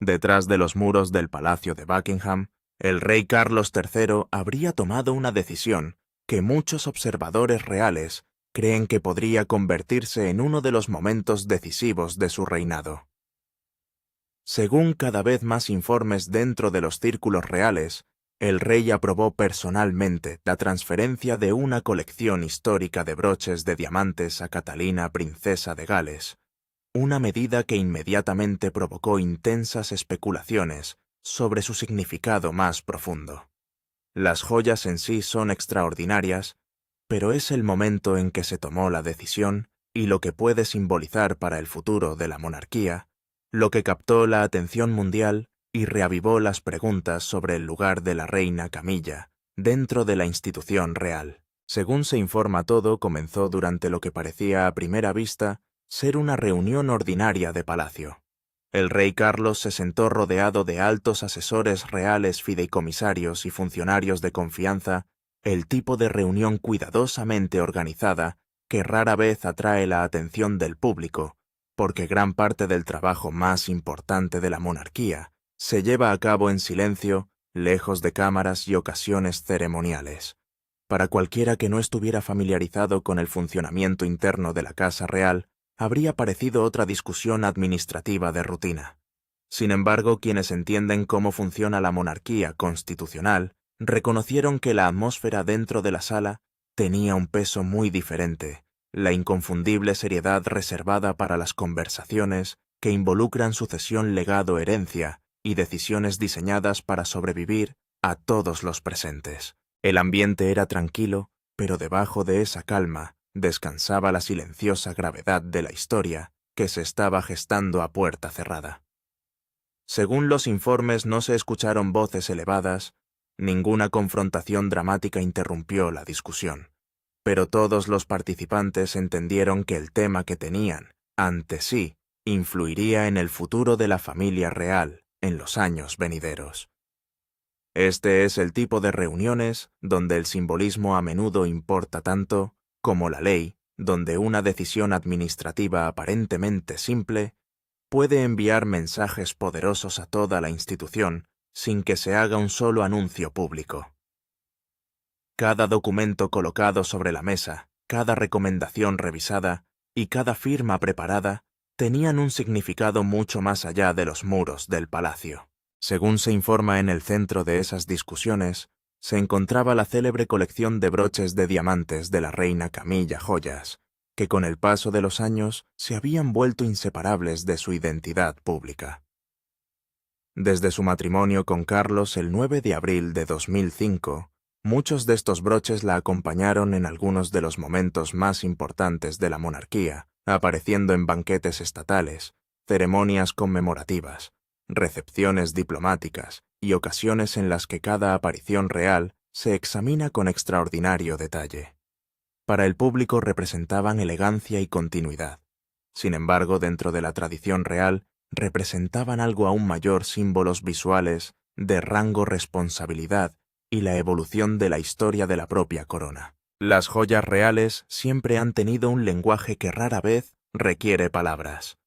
Detrás de los muros del Palacio de Buckingham, el rey Carlos III habría tomado una decisión que muchos observadores reales creen que podría convertirse en uno de los momentos decisivos de su reinado. Según cada vez más informes dentro de los círculos reales, el rey aprobó personalmente la transferencia de una colección histórica de broches de diamantes a Catalina, princesa de Gales, una medida que inmediatamente provocó intensas especulaciones sobre su significado más profundo. Las joyas en sí son extraordinarias, pero es el momento en que se tomó la decisión y lo que puede simbolizar para el futuro de la monarquía, lo que captó la atención mundial y reavivó las preguntas sobre el lugar de la reina Camilla dentro de la institución real. Según se informa, todo comenzó durante lo que parecía a primera vista ser una reunión ordinaria de palacio. El rey Carlos se sentó rodeado de altos asesores reales, fideicomisarios y funcionarios de confianza, el tipo de reunión cuidadosamente organizada que rara vez atrae la atención del público, porque gran parte del trabajo más importante de la monarquía se lleva a cabo en silencio, lejos de cámaras y ocasiones ceremoniales. Para cualquiera que no estuviera familiarizado con el funcionamiento interno de la Casa Real, habría parecido otra discusión administrativa de rutina. Sin embargo, quienes entienden cómo funciona la monarquía constitucional reconocieron que la atmósfera dentro de la sala tenía un peso muy diferente, la inconfundible seriedad reservada para las conversaciones que involucran sucesión, legado, herencia y decisiones diseñadas para sobrevivir a todos los presentes. El ambiente era tranquilo, pero debajo de esa calma descansaba la silenciosa gravedad de la historia que se estaba gestando a puerta cerrada. Según los informes, no se escucharon voces elevadas, ninguna confrontación dramática interrumpió la discusión, pero todos los participantes entendieron que el tema que tenían ante sí influiría en el futuro de la familia real en los años venideros. Este es el tipo de reuniones donde el simbolismo a menudo importa tanto como la ley, donde una decisión administrativa aparentemente simple puede enviar mensajes poderosos a toda la institución sin que se haga un solo anuncio público. Cada documento colocado sobre la mesa, cada recomendación revisada y cada firma preparada tenían un significado mucho más allá de los muros del palacio. Según se informa, en el centro de esas discusiones se encontraba la célebre colección de broches de diamantes de la reina Camilla Joyas, que con el paso de los años se habían vuelto inseparables de su identidad pública. Desde su matrimonio con Carlos el 9 de abril de 2005, muchos de estos broches la acompañaron en algunos de los momentos más importantes de la monarquía, apareciendo en banquetes estatales, ceremonias conmemorativas, recepciones diplomáticas y ocasiones en las que cada aparición real se examina con extraordinario detalle. Para el público representaban elegancia y continuidad. Sin embargo, dentro de la tradición real, representaban algo aún mayor, símbolos visuales de rango, responsabilidad y la evolución de la historia de la propia corona. Las joyas reales siempre han tenido un lenguaje que rara vez requiere palabras.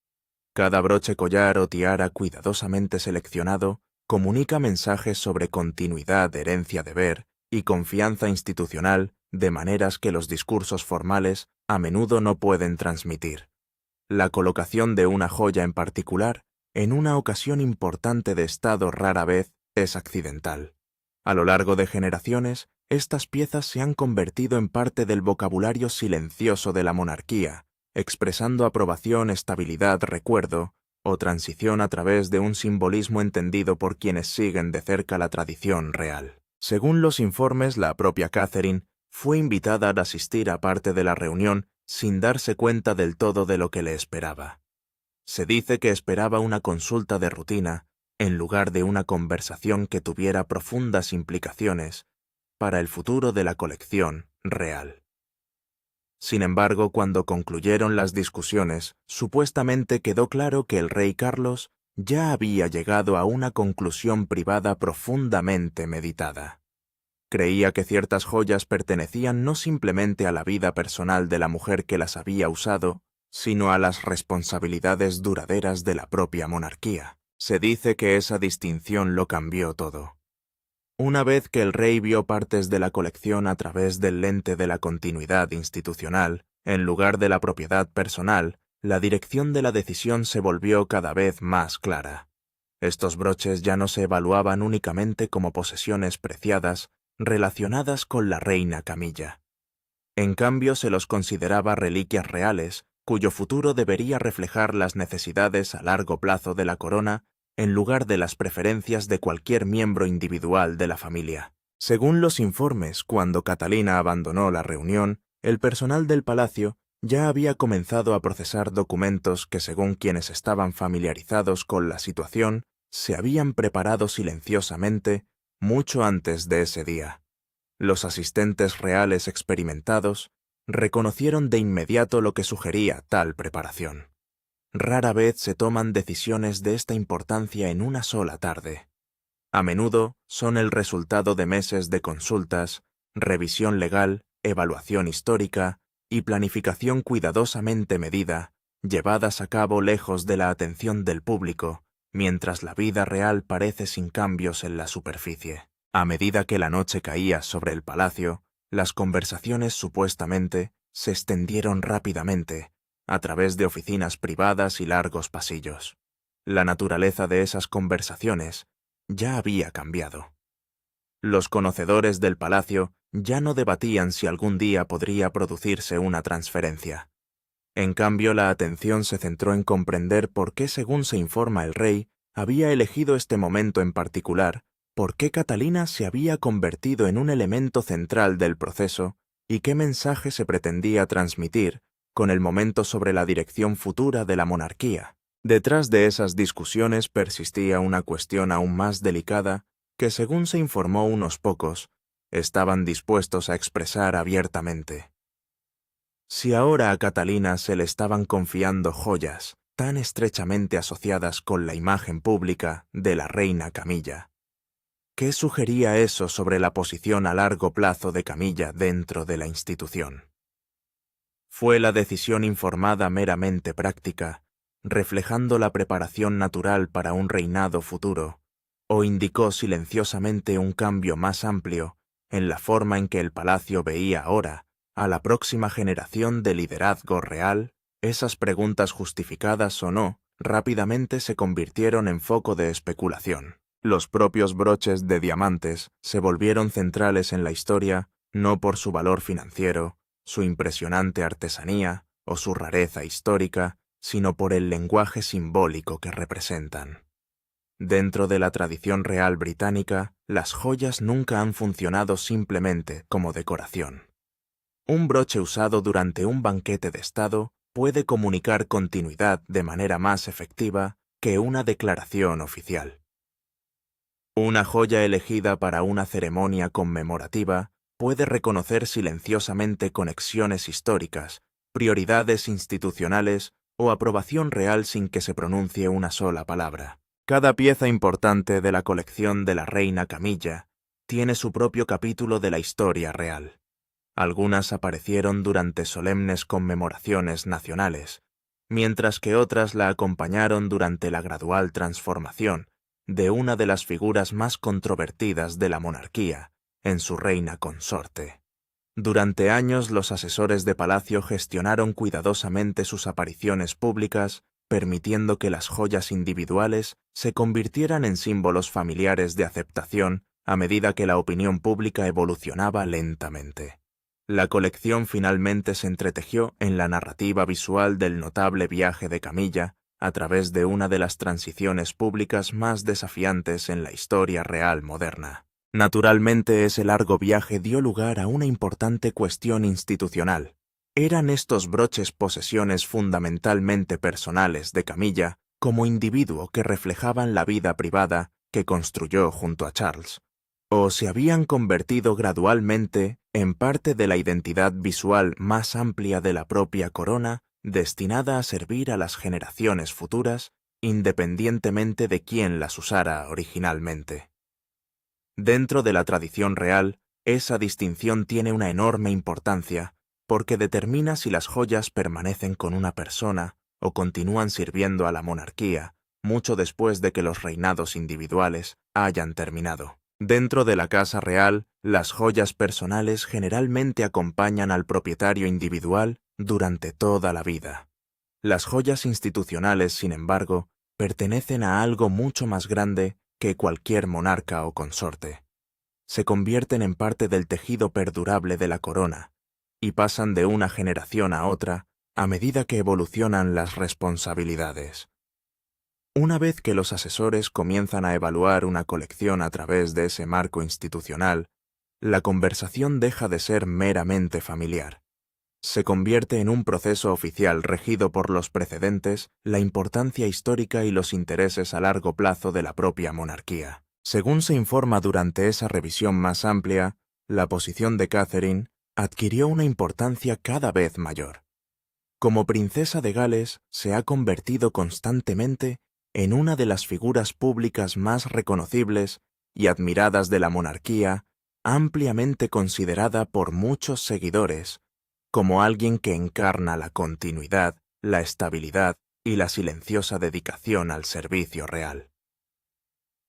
Cada broche, collar o tiara cuidadosamente seleccionado comunica mensajes sobre continuidad, herencia, deber y confianza institucional de maneras que los discursos formales a menudo no pueden transmitir. La colocación de una joya en particular en una ocasión importante de Estado rara vez es accidental. A lo largo de generaciones, estas piezas se han convertido en parte del vocabulario silencioso de la monarquía, expresando aprobación, estabilidad, recuerdo o transición a través de un simbolismo entendido por quienes siguen de cerca la tradición real. Según los informes, la propia Catherine fue invitada a asistir a parte de la reunión sin darse cuenta del todo de lo que le esperaba. Se dice que esperaba una consulta de rutina en lugar de una conversación que tuviera profundas implicaciones para el futuro de la colección real. Sin embargo, cuando concluyeron las discusiones, supuestamente quedó claro que el rey Carlos ya había llegado a una conclusión privada profundamente meditada. Creía que ciertas joyas pertenecían no simplemente a la vida personal de la mujer que las había usado, sino a las responsabilidades duraderas de la propia monarquía. Se dice que esa distinción lo cambió todo. Una vez que el rey vio partes de la colección a través del lente de la continuidad institucional, en lugar de la propiedad personal, la dirección de la decisión se volvió cada vez más clara. Estos broches ya no se evaluaban únicamente como posesiones preciadas relacionadas con la reina Camilla. En cambio, se los consideraba reliquias reales, cuyo futuro debería reflejar las necesidades a largo plazo de la corona en lugar de las preferencias de cualquier miembro individual de la familia. Según los informes, cuando Catalina abandonó la reunión, el personal del palacio ya había comenzado a procesar documentos que, según quienes estaban familiarizados con la situación, se habían preparado silenciosamente mucho antes de ese día. Los asistentes reales experimentados reconocieron de inmediato lo que sugería tal preparación. Rara vez se toman decisiones de esta importancia en una sola tarde. A menudo son el resultado de meses de consultas, revisión legal, evaluación histórica y planificación cuidadosamente medida, llevadas a cabo lejos de la atención del público, mientras la vida real parece sin cambios en la superficie. A medida que la noche caía sobre el palacio, las conversaciones supuestamente se extendieron rápidamente, a través de oficinas privadas y largos pasillos. La naturaleza de esas conversaciones ya había cambiado. Los conocedores del palacio ya no debatían si algún día podría producirse una transferencia. En cambio, la atención se centró en comprender por qué, según se informa el rey, había elegido este momento en particular, por qué Catalina se había convertido en un elemento central del proceso y qué mensaje se pretendía transmitir con el momento sobre la dirección futura de la monarquía. Detrás de esas discusiones persistía una cuestión aún más delicada que, según se informó unos pocos, estaban dispuestos a expresar abiertamente. Si ahora a Catalina se le estaban confiando joyas tan estrechamente asociadas con la imagen pública de la reina Camilla, ¿qué sugería eso sobre la posición a largo plazo de Camilla dentro de la institución? Fue la decisión informada meramente práctica, reflejando la preparación natural para un reinado futuro, o indicó silenciosamente un cambio más amplio en la forma en que el palacio veía ahora a la próxima generación de liderazgo real? Esas preguntas, justificadas o no, rápidamente se convirtieron en foco de especulación. Los propios broches de diamantes se volvieron centrales en la historia no por su valor financiero, su impresionante artesanía o su rareza histórica, sino por el lenguaje simbólico que representan. Dentro de la tradición real británica, las joyas nunca han funcionado simplemente como decoración. Un broche usado durante un banquete de Estado puede comunicar continuidad de manera más efectiva que una declaración oficial. Una joya elegida para una ceremonia conmemorativa puede reconocer silenciosamente conexiones históricas, prioridades institucionales o aprobación real sin que se pronuncie una sola palabra. Cada pieza importante de la colección de la reina Camilla tiene su propio capítulo de la historia real. Algunas aparecieron durante solemnes conmemoraciones nacionales, mientras que otras la acompañaron durante la gradual transformación de una de las figuras más controvertidas de la monarquía en su reina consorte. Durante años los asesores de palacio gestionaron cuidadosamente sus apariciones públicas, permitiendo que las joyas individuales se convirtieran en símbolos familiares de aceptación a medida que la opinión pública evolucionaba lentamente. La colección finalmente se entretejió en la narrativa visual del notable viaje de Camilla a través de una de las transiciones públicas más desafiantes en la historia real moderna. Naturalmente, ese largo viaje dio lugar a una importante cuestión institucional. ¿Eran estos broches posesiones fundamentalmente personales de Camilla como individuo que reflejaban la vida privada que construyó junto a Charles? ¿O se habían convertido gradualmente en parte de la identidad visual más amplia de la propia corona, destinada a servir a las generaciones futuras, independientemente de quién las usara originalmente? Dentro de la tradición real, esa distinción tiene una enorme importancia, porque determina si las joyas permanecen con una persona o continúan sirviendo a la monarquía mucho después de que los reinados individuales hayan terminado. Dentro de la casa real, las joyas personales generalmente acompañan al propietario individual durante toda la vida. Las joyas institucionales, sin embargo, pertenecen a algo mucho más grande que cualquier monarca o consorte. Se convierten en parte del tejido perdurable de la corona y pasan de una generación a otra a medida que evolucionan las responsabilidades. Una vez que los asesores comienzan a evaluar una colección a través de ese marco institucional, la conversación deja de ser meramente familiar. Se convierte en un proceso oficial regido por los precedentes, la importancia histórica y los intereses a largo plazo de la propia monarquía. Según se informa durante esa revisión más amplia, la posición de Catherine adquirió una importancia cada vez mayor. Como princesa de Gales, se ha convertido constantemente en una de las figuras públicas más reconocibles y admiradas de la monarquía, ampliamente considerada por muchos seguidores como alguien que encarna la continuidad, la estabilidad y la silenciosa dedicación al servicio real.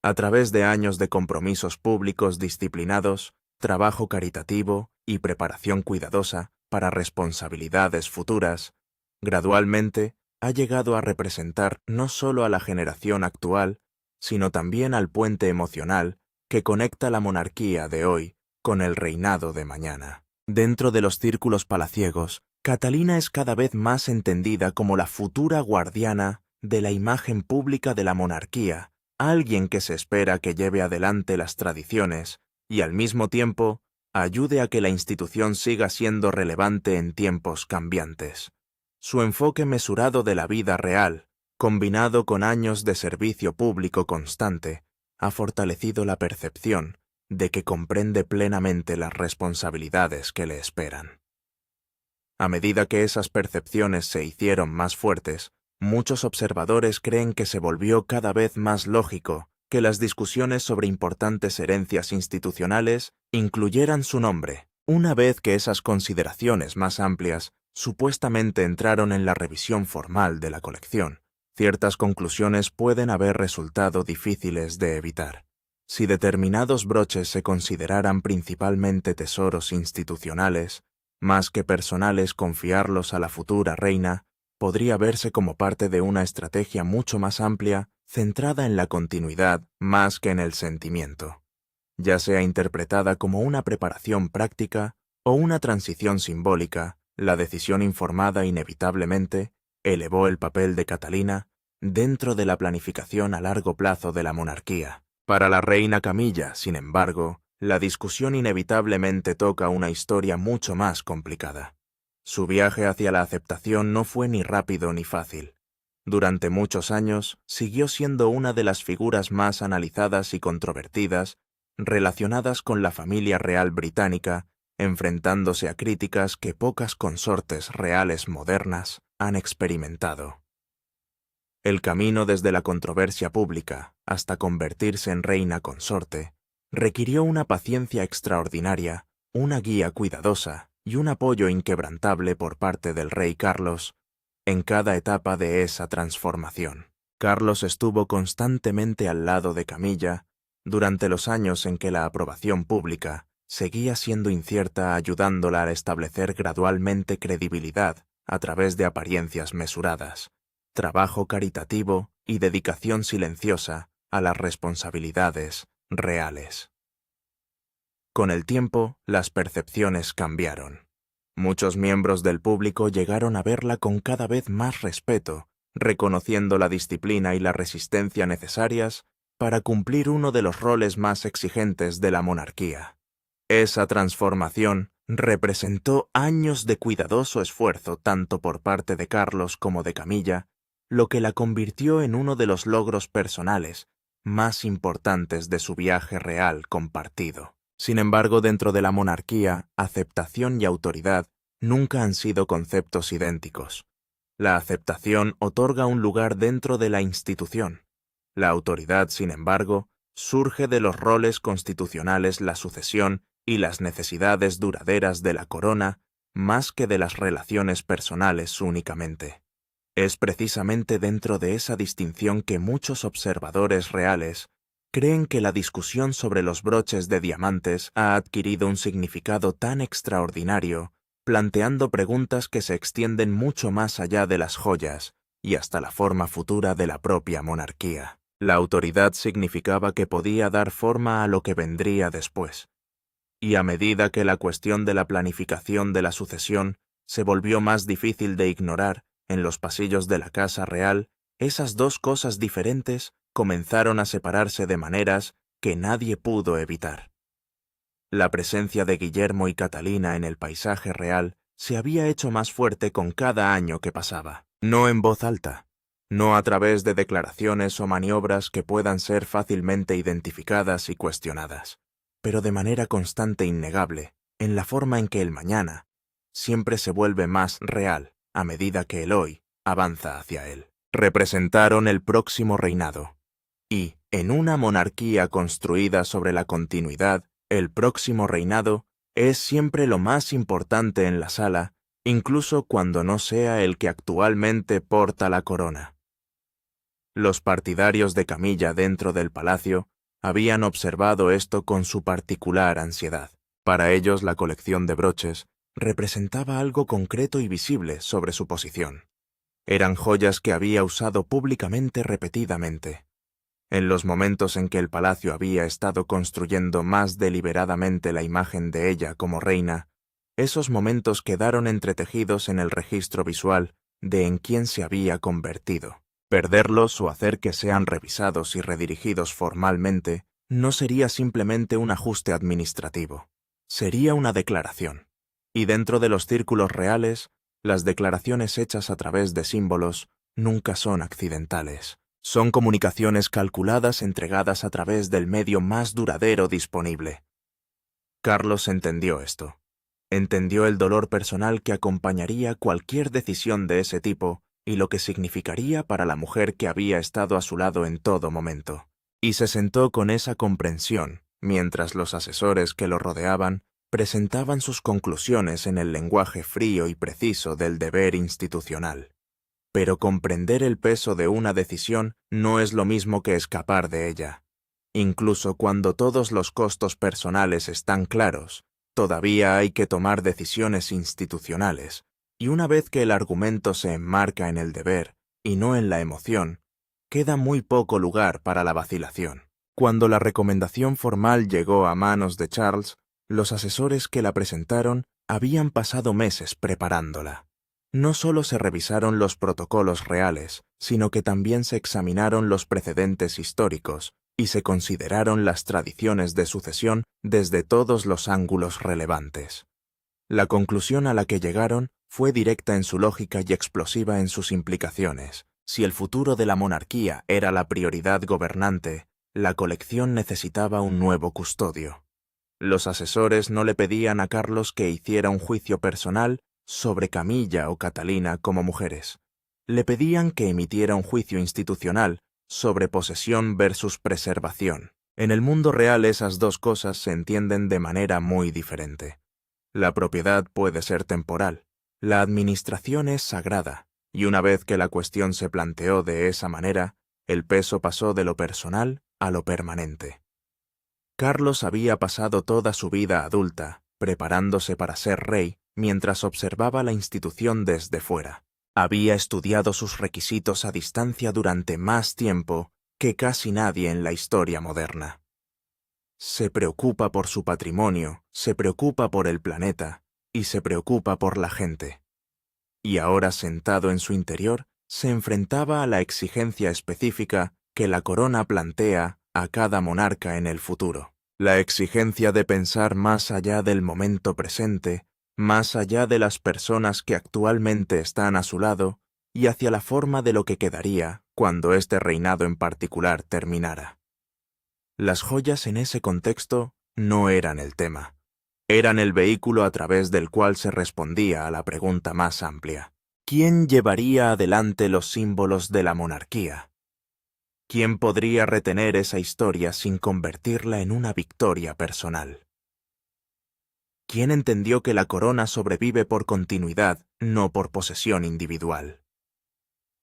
A través de años de compromisos públicos disciplinados, trabajo caritativo y preparación cuidadosa para responsabilidades futuras, gradualmente ha llegado a representar no solo a la generación actual, sino también al puente emocional que conecta la monarquía de hoy con el reinado de mañana. Dentro de los círculos palaciegos, Catalina es cada vez más entendida como la futura guardiana de la imagen pública de la monarquía, alguien que se espera que lleve adelante las tradiciones y al mismo tiempo ayude a que la institución siga siendo relevante en tiempos cambiantes. Su enfoque mesurado de la vida real, combinado con años de servicio público constante, ha fortalecido la percepción de que comprende plenamente las responsabilidades que le esperan. A medida que esas percepciones se hicieron más fuertes, muchos observadores creen que se volvió cada vez más lógico que las discusiones sobre importantes herencias institucionales incluyeran su nombre. Una vez que esas consideraciones más amplias supuestamente entraron en la revisión formal de la colección, ciertas conclusiones pueden haber resultado difíciles de evitar. Si determinados broches se consideraran principalmente tesoros institucionales, más que personales, confiarlos a la futura reina podría verse como parte de una estrategia mucho más amplia, centrada en la continuidad más que en el sentimiento, ya sea interpretada como una preparación práctica o una transición simbólica. La decisión informada inevitablemente elevó el papel de Catalina dentro de la planificación a largo plazo de la monarquía. Para la reina Camilla, sin embargo, la discusión inevitablemente toca una historia mucho más complicada. Su viaje hacia la aceptación no fue ni rápido ni fácil. Durante muchos años siguió siendo una de las figuras más analizadas y controvertidas relacionadas con la familia real británica, enfrentándose a críticas que pocas consortes reales modernas han experimentado. El camino desde la controversia pública hasta convertirse en reina consorte requirió una paciencia extraordinaria, una guía cuidadosa y un apoyo inquebrantable por parte del rey Carlos en cada etapa de esa transformación. Carlos estuvo constantemente al lado de Camilla durante los años en que la aprobación pública seguía siendo incierta, ayudándola a establecer gradualmente credibilidad a través de apariencias mesuradas, trabajo caritativo y dedicación silenciosa a las responsabilidades reales. Con el tiempo, las percepciones cambiaron. Muchos miembros del público llegaron a verla con cada vez más respeto, reconociendo la disciplina y la resistencia necesarias para cumplir uno de los roles más exigentes de la monarquía. Esa transformación representó años de cuidadoso esfuerzo tanto por parte de Carlos como de Camilla, lo que la convirtió en uno de los logros personales más importantes de su viaje real compartido. Sin embargo, dentro de la monarquía, aceptación y autoridad nunca han sido conceptos idénticos. La aceptación otorga un lugar dentro de la institución. La autoridad, sin embargo, surge de los roles constitucionales, la sucesión y las necesidades duraderas de la corona, más que de las relaciones personales únicamente. Es precisamente dentro de esa distinción que muchos observadores reales creen que la discusión sobre los broches de diamantes ha adquirido un significado tan extraordinario, planteando preguntas que se extienden mucho más allá de las joyas y hasta la forma futura de la propia monarquía. La autoridad significaba que podía dar forma a lo que vendría después. Y a medida que la cuestión de la planificación de la sucesión se volvió más difícil de ignorar en los pasillos de la Casa Real, esas dos cosas diferentes comenzaron a separarse de maneras que nadie pudo evitar. La presencia de Guillermo y Catalina en el paisaje real se había hecho más fuerte con cada año que pasaba. No en voz alta, no a través de declaraciones o maniobras que puedan ser fácilmente identificadas y cuestionadas, pero de manera constante e innegable, en la forma en que el mañana siempre se vuelve más real a medida que el hoy avanza hacia él. Representaron el próximo reinado, y, en una monarquía construida sobre la continuidad, el próximo reinado es siempre lo más importante en la sala, incluso cuando no sea el que actualmente porta la corona. Los partidarios de Camilla dentro del palacio habían observado esto con su particular ansiedad. Para ellos la colección de broches representaba algo concreto y visible sobre su posición. Eran joyas que había usado públicamente repetidamente. En los momentos en que el palacio había estado construyendo más deliberadamente la imagen de ella como reina, esos momentos quedaron entretejidos en el registro visual de en quién se había convertido. Perderlos o hacer que sean revisados y redirigidos formalmente no sería simplemente un ajuste administrativo, sería una declaración. Y dentro de los círculos reales, las declaraciones hechas a través de símbolos nunca son accidentales. Son comunicaciones calculadas entregadas a través del medio más duradero disponible. Carlos entendió esto. Entendió el dolor personal que acompañaría cualquier decisión de ese tipo y lo que significaría para la mujer que había estado a su lado en todo momento. Y se sentó con esa comprensión, mientras los asesores que lo rodeaban presentaban sus conclusiones en el lenguaje frío y preciso del deber institucional. Pero comprender el peso de una decisión no es lo mismo que escapar de ella. Incluso cuando todos los costos personales están claros, todavía hay que tomar decisiones institucionales, y una vez que el argumento se enmarca en el deber y no en la emoción, queda muy poco lugar para la vacilación. Cuando la recomendación formal llegó a manos de Charles, los asesores que la presentaron habían pasado meses preparándola. No solo se revisaron los protocolos reales, sino que también se examinaron los precedentes históricos y se consideraron las tradiciones de sucesión desde todos los ángulos relevantes. La conclusión a la que llegaron fue directa en su lógica y explosiva en sus implicaciones. Si el futuro de la monarquía era la prioridad gobernante, la colección necesitaba un nuevo custodio. Los asesores no le pedían a Carlos que hiciera un juicio personal sobre Camilla o Catalina como mujeres. Le pedían que emitiera un juicio institucional sobre posesión versus preservación. En el mundo real esas dos cosas se entienden de manera muy diferente. La propiedad puede ser temporal, la administración es sagrada, y una vez que la cuestión se planteó de esa manera, el peso pasó de lo personal a lo permanente. Carlos había pasado toda su vida adulta preparándose para ser rey mientras observaba la institución desde fuera. Había estudiado sus requisitos a distancia durante más tiempo que casi nadie en la historia moderna. Se preocupa por su patrimonio, se preocupa por el planeta y se preocupa por la gente. Y ahora, sentado en su interior, se enfrentaba a la exigencia específica que la corona plantea a cada monarca en el futuro. La exigencia de pensar más allá del momento presente, más allá de las personas que actualmente están a su lado y hacia la forma de lo que quedaría cuando este reinado en particular terminara. Las joyas en ese contexto no eran el tema. Eran el vehículo a través del cual se respondía a la pregunta más amplia. ¿Quién llevaría adelante los símbolos de la monarquía? ¿Quién podría retener esa historia sin convertirla en una victoria personal? ¿Quién entendió que la corona sobrevive por continuidad, no por posesión individual?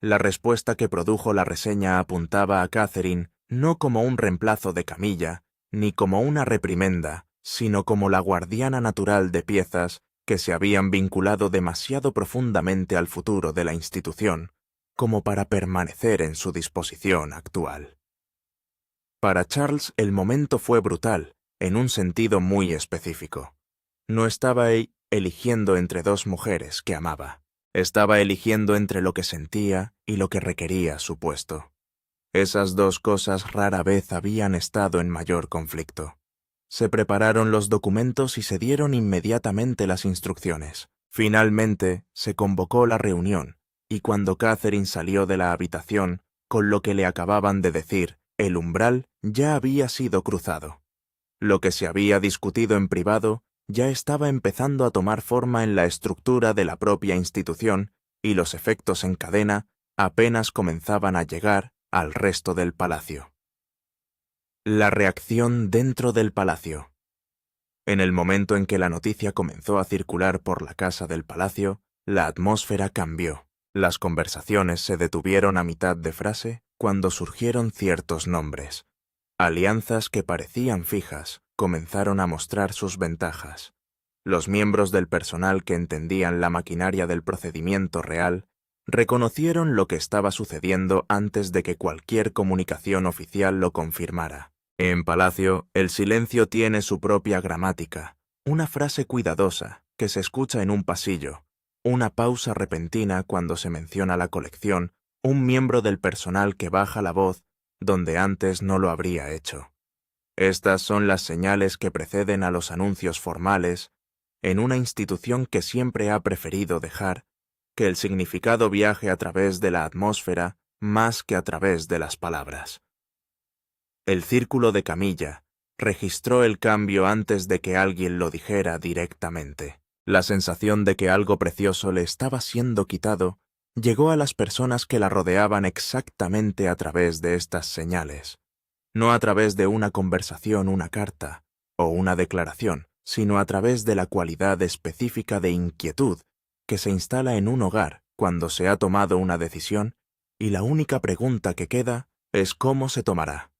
La respuesta que produjo la reseña apuntaba a Catherine no como un reemplazo de Camilla, ni como una reprimenda, sino como la guardiana natural de piezas que se habían vinculado demasiado profundamente al futuro de la institución, como para permanecer en su disposición actual. Para Charles el momento fue brutal, en un sentido muy específico. No estaba eligiendo entre dos mujeres que amaba. Estaba eligiendo entre lo que sentía y lo que requería su puesto. Esas dos cosas rara vez habían estado en mayor conflicto. Se prepararon los documentos y se dieron inmediatamente las instrucciones. Finalmente, se convocó la reunión, y cuando Catherine salió de la habitación, con lo que le acababan de decir, el umbral ya había sido cruzado. Lo que se había discutido en privado ya estaba empezando a tomar forma en la estructura de la propia institución, y los efectos en cadena apenas comenzaban a llegar al resto del palacio. La reacción dentro del palacio. En el momento en que la noticia comenzó a circular por la casa del palacio, la atmósfera cambió. Las conversaciones se detuvieron a mitad de frase cuando surgieron ciertos nombres. Alianzas que parecían fijas comenzaron a mostrar sus ventajas. Los miembros del personal que entendían la maquinaria del procedimiento real reconocieron lo que estaba sucediendo antes de que cualquier comunicación oficial lo confirmara. En Palacio, el silencio tiene su propia gramática, una frase cuidadosa que se escucha en un pasillo, una pausa repentina cuando se menciona la colección, un miembro del personal que baja la voz donde antes no lo habría hecho. Estas son las señales que preceden a los anuncios formales en una institución que siempre ha preferido dejar que el significado viaje a través de la atmósfera más que a través de las palabras. El círculo de Camilla registró el cambio antes de que alguien lo dijera directamente. La sensación de que algo precioso le estaba siendo quitado llegó a las personas que la rodeaban exactamente a través de estas señales, no a través de una conversación, una carta o una declaración, sino a través de la cualidad específica de inquietud que se instala en un hogar cuando se ha tomado una decisión y la única pregunta que queda es cómo se tomará.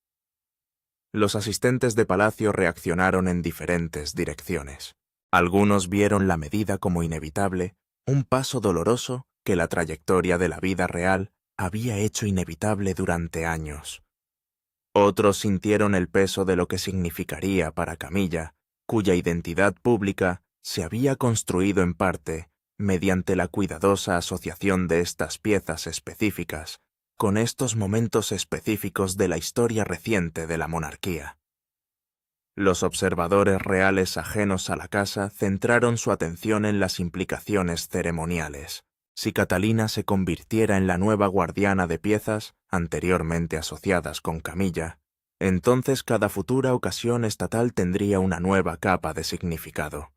Los asistentes de palacio reaccionaron en diferentes direcciones. Algunos vieron la medida como inevitable, un paso doloroso que la trayectoria de la vida real había hecho inevitable durante años. Otros sintieron el peso de lo que significaría para Camilla, cuya identidad pública se había construido en parte mediante la cuidadosa asociación de estas piezas específicas con estos momentos específicos de la historia reciente de la monarquía. Los observadores reales ajenos a la casa centraron su atención en las implicaciones ceremoniales. Si Catalina se convirtiera en la nueva guardiana de piezas, anteriormente asociadas con Camilla, entonces cada futura ocasión estatal tendría una nueva capa de significado.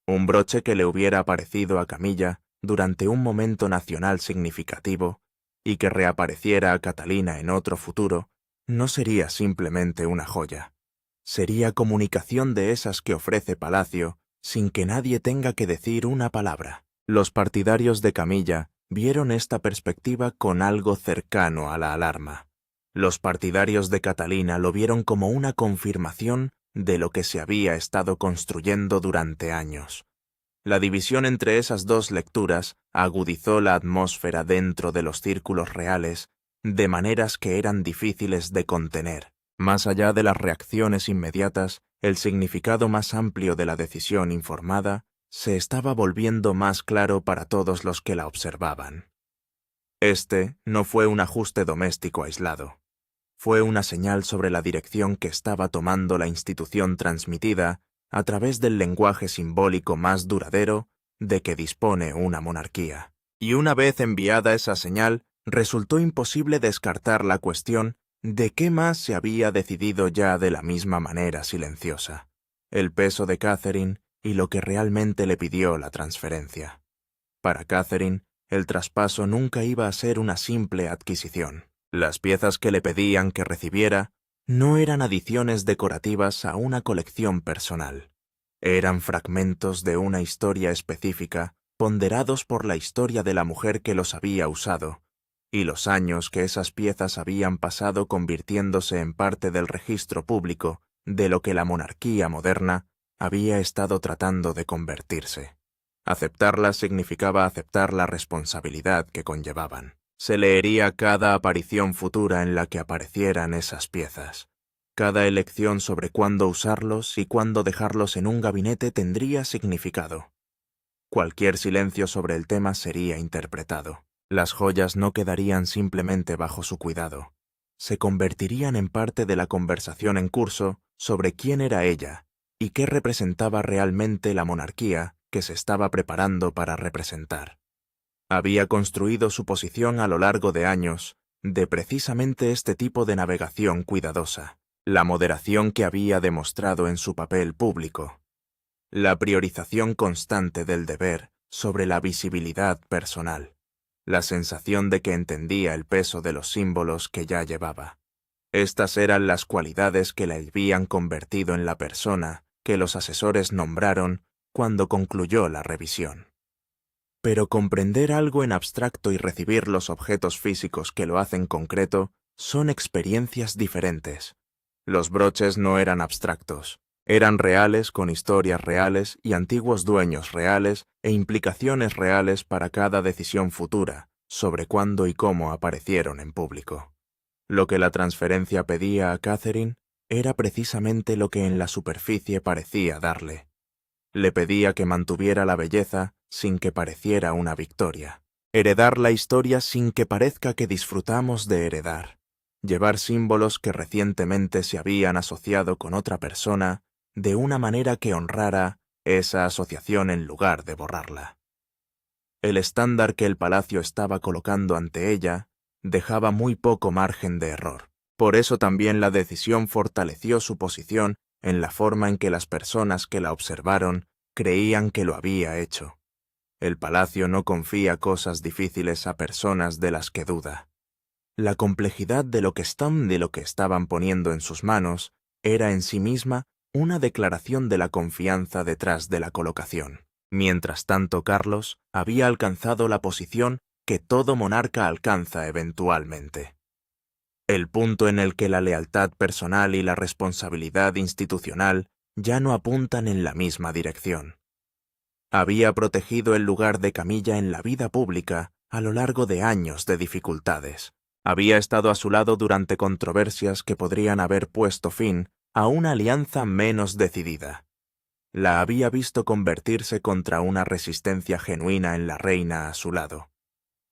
Un broche que le hubiera aparecido a Camilla durante un momento nacional significativo y que reapareciera a Catalina en otro futuro, no sería simplemente una joya. Sería comunicación de esas que ofrece Palacio sin que nadie tenga que decir una palabra. Los partidarios de Camilla vieron esta perspectiva con algo cercano a la alarma. Los partidarios de Catalina lo vieron como una confirmación de lo que se había estado construyendo durante años. La división entre esas dos lecturas agudizó la atmósfera dentro de los círculos reales de maneras que eran difíciles de contener. Más allá de las reacciones inmediatas, el significado más amplio de la decisión informada se estaba volviendo más claro para todos los que la observaban. Este no fue un ajuste doméstico aislado. Fue una señal sobre la dirección que estaba tomando la institución transmitida a través del lenguaje simbólico más duradero de que dispone una monarquía. Y una vez enviada esa señal, resultó imposible descartar la cuestión de qué más se había decidido ya de la misma manera silenciosa: el peso de Catherine y lo que realmente le pidió la transferencia. Para Catherine, el traspaso nunca iba a ser una simple adquisición. Las piezas que le pedían que recibiera no eran adiciones decorativas a una colección personal. Eran fragmentos de una historia específica, ponderados por la historia de la mujer que los había usado, y los años que esas piezas habían pasado convirtiéndose en parte del registro público de lo que la monarquía moderna había estado tratando de convertirse. Aceptarlas significaba aceptar la responsabilidad que conllevaban. Se leería cada aparición futura en la que aparecieran esas piezas. Cada elección sobre cuándo usarlos y cuándo dejarlos en un gabinete tendría significado. Cualquier silencio sobre el tema sería interpretado. Las joyas no quedarían simplemente bajo su cuidado. Se convertirían en parte de la conversación en curso sobre quién era ella y qué representaba realmente la monarquía que se estaba preparando para representar. Había construido su posición a lo largo de años de precisamente este tipo de navegación cuidadosa, la moderación que había demostrado en su papel público, la priorización constante del deber sobre la visibilidad personal, la sensación de que entendía el peso de los símbolos que ya llevaba. Estas eran las cualidades que la habían convertido en la persona que los asesores nombraron cuando concluyó la revisión. Pero comprender algo en abstracto y recibir los objetos físicos que lo hacen concreto son experiencias diferentes. Los broches no eran abstractos, eran reales con historias reales y antiguos dueños reales e implicaciones reales para cada decisión futura sobre cuándo y cómo aparecieron en público. Lo que la transferencia pedía a Catherine era precisamente lo que en la superficie parecía darle. Le pedía que mantuviera la belleza sin que pareciera una victoria. Heredar la historia sin que parezca que disfrutamos de heredar. Llevar símbolos que recientemente se habían asociado con otra persona de una manera que honrara esa asociación en lugar de borrarla. El estándar que el palacio estaba colocando ante ella dejaba muy poco margen de error. Por eso también la decisión fortaleció su posición en la forma en que las personas que la observaron creían que lo había hecho. El palacio no confía cosas difíciles a personas de las que duda. La complejidad de lo que estaban poniendo en sus manos era en sí misma una declaración de la confianza detrás de la colocación. Mientras tanto, Carlos había alcanzado la posición que todo monarca alcanza eventualmente. El punto en el que la lealtad personal y la responsabilidad institucional ya no apuntan en la misma dirección. Había protegido el lugar de Camilla en la vida pública a lo largo de años de dificultades. Había estado a su lado durante controversias que podrían haber puesto fin a una alianza menos decidida. La había visto convertirse contra una resistencia genuina en la reina a su lado.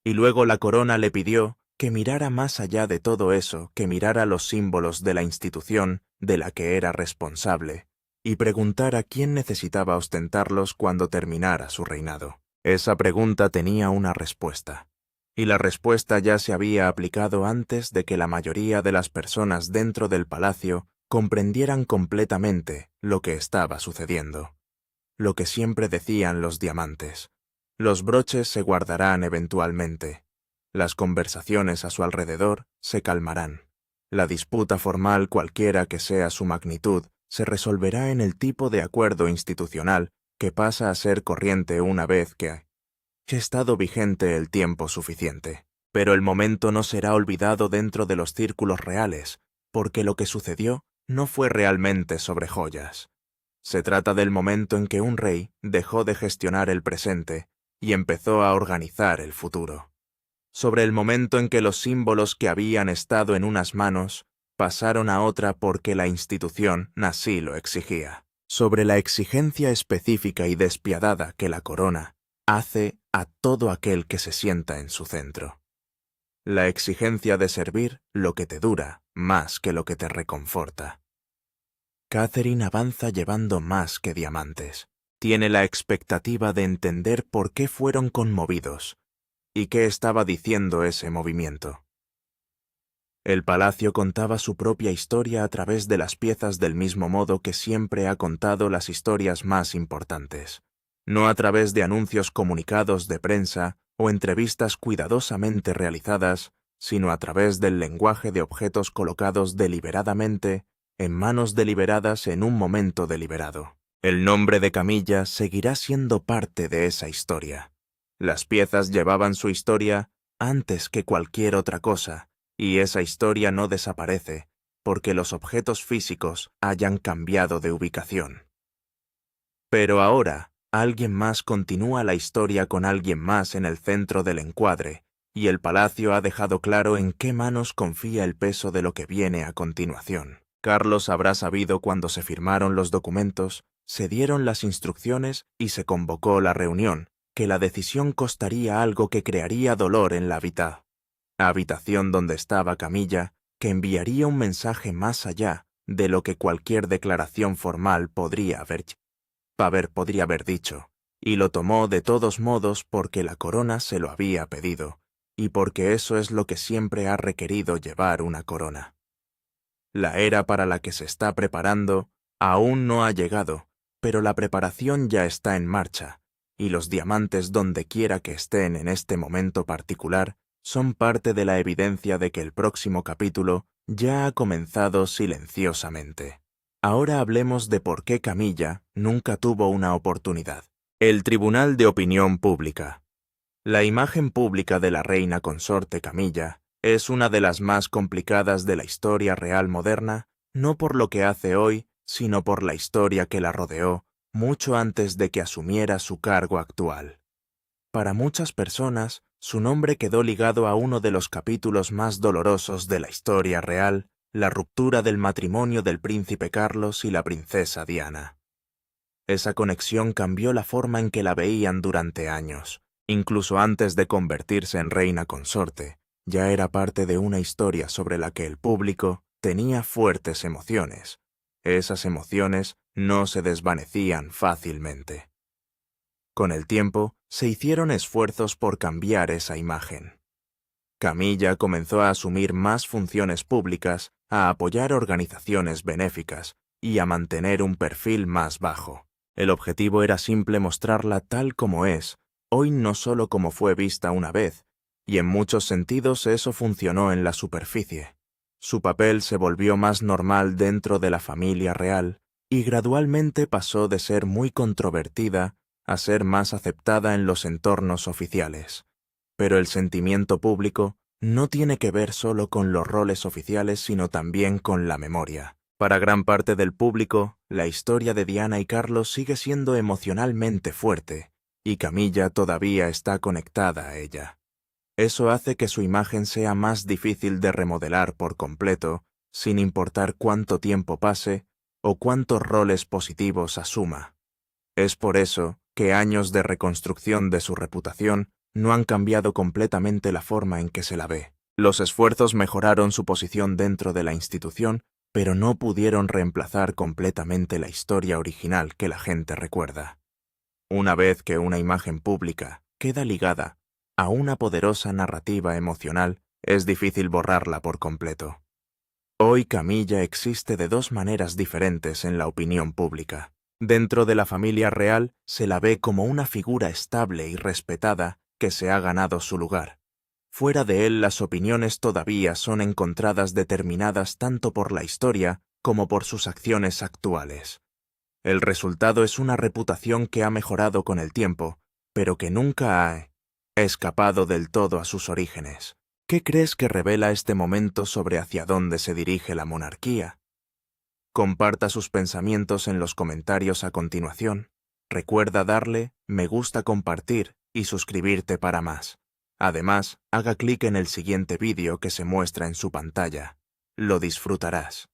Y luego la corona le pidió que mirara más allá de todo eso, que mirara los símbolos de la institución de la que era responsable, y preguntara quién necesitaba ostentarlos cuando terminara su reinado. Esa pregunta tenía una respuesta, y la respuesta ya se había aplicado antes de que la mayoría de las personas dentro del palacio comprendieran completamente lo que estaba sucediendo. Lo que siempre decían los diamantes: los broches se guardarán eventualmente. Las conversaciones a su alrededor se calmarán. La disputa formal, cualquiera que sea su magnitud, se resolverá en el tipo de acuerdo institucional que pasa a ser corriente una vez que ha estado vigente el tiempo suficiente. Pero el momento no será olvidado dentro de los círculos reales, porque lo que sucedió no fue realmente sobre joyas. Se trata del momento en que un rey dejó de gestionar el presente y empezó a organizar el futuro. Sobre el momento en que los símbolos que habían estado en unas manos pasaron a otra porque la institución así lo exigía. Sobre la exigencia específica y despiadada que la corona hace a todo aquel que se sienta en su centro. La exigencia de servir lo que te dura más que lo que te reconforta. Catherine avanza llevando más que diamantes. Tiene la expectativa de entender por qué fueron conmovidos y qué estaba diciendo ese movimiento. El palacio contaba su propia historia a través de las piezas del mismo modo que siempre ha contado las historias más importantes, no a través de anuncios comunicados de prensa o entrevistas cuidadosamente realizadas, sino a través del lenguaje de objetos colocados deliberadamente en manos deliberadas en un momento deliberado. El nombre de Camilla seguirá siendo parte de esa historia. Las piezas llevaban su historia antes que cualquier otra cosa, y esa historia no desaparece porque los objetos físicos hayan cambiado de ubicación. Pero ahora, alguien más continúa la historia con alguien más en el centro del encuadre, y el palacio ha dejado claro en qué manos confía el peso de lo que viene a continuación. Carlos habrá sabido cuando se firmaron los documentos, se dieron las instrucciones y se convocó la reunión, que la decisión costaría algo que crearía dolor en la habitación donde estaba Camilla, que enviaría un mensaje más allá de lo que cualquier declaración formal podría haber dicho, y lo tomó de todos modos porque la corona se lo había pedido, y porque eso es lo que siempre ha requerido llevar una corona. La era para la que se está preparando aún no ha llegado, pero la preparación ya está en marcha, y los diamantes donde quiera que estén en este momento particular son parte de la evidencia de que el próximo capítulo ya ha comenzado silenciosamente. Ahora hablemos de por qué Camilla nunca tuvo una oportunidad. El Tribunal de Opinión Pública. La imagen pública de la reina consorte Camilla es una de las más complicadas de la historia real moderna, no por lo que hace hoy, sino por la historia que la rodeó mucho antes de que asumiera su cargo actual. Para muchas personas, su nombre quedó ligado a uno de los capítulos más dolorosos de la historia real, la ruptura del matrimonio del príncipe Carlos y la princesa Diana. Esa conexión cambió la forma en que la veían durante años. Incluso antes de convertirse en reina consorte, ya era parte de una historia sobre la que el público tenía fuertes emociones. Esas emociones no se desvanecían fácilmente. Con el tiempo, se hicieron esfuerzos por cambiar esa imagen. Camilla comenzó a asumir más funciones públicas, a apoyar organizaciones benéficas y a mantener un perfil más bajo. El objetivo era simple mostrarla tal como es, hoy no solo como fue vista una vez, y en muchos sentidos eso funcionó en la superficie. Su papel se volvió más normal dentro de la familia real y gradualmente pasó de ser muy controvertida a ser más aceptada en los entornos oficiales. Pero el sentimiento público no tiene que ver solo con los roles oficiales, sino también con la memoria. Para gran parte del público, la historia de Diana y Carlos sigue siendo emocionalmente fuerte, y Camilla todavía está conectada a ella. Eso hace que su imagen sea más difícil de remodelar por completo, sin importar cuánto tiempo pase o cuántos roles positivos asuma. Es por eso que años de reconstrucción de su reputación no han cambiado completamente la forma en que se la ve. Los esfuerzos mejoraron su posición dentro de la institución, pero no pudieron reemplazar completamente la historia original que la gente recuerda. Una vez que una imagen pública queda ligada a una poderosa narrativa emocional, es difícil borrarla por completo. Hoy Camilla existe de dos maneras diferentes en la opinión pública. Dentro de la familia real se la ve como una figura estable y respetada que se ha ganado su lugar. Fuera de él, las opiniones todavía son encontradas determinadas tanto por la historia como por sus acciones actuales. El resultado es una reputación que ha mejorado con el tiempo, pero que nunca ha escapado del todo a sus orígenes. ¿Qué crees que revela este momento sobre hacia dónde se dirige la monarquía? Comparta sus pensamientos en los comentarios a continuación. Recuerda darle me gusta, compartir y suscribirte para más. Además, haga clic en el siguiente vídeo que se muestra en su pantalla. Lo disfrutarás.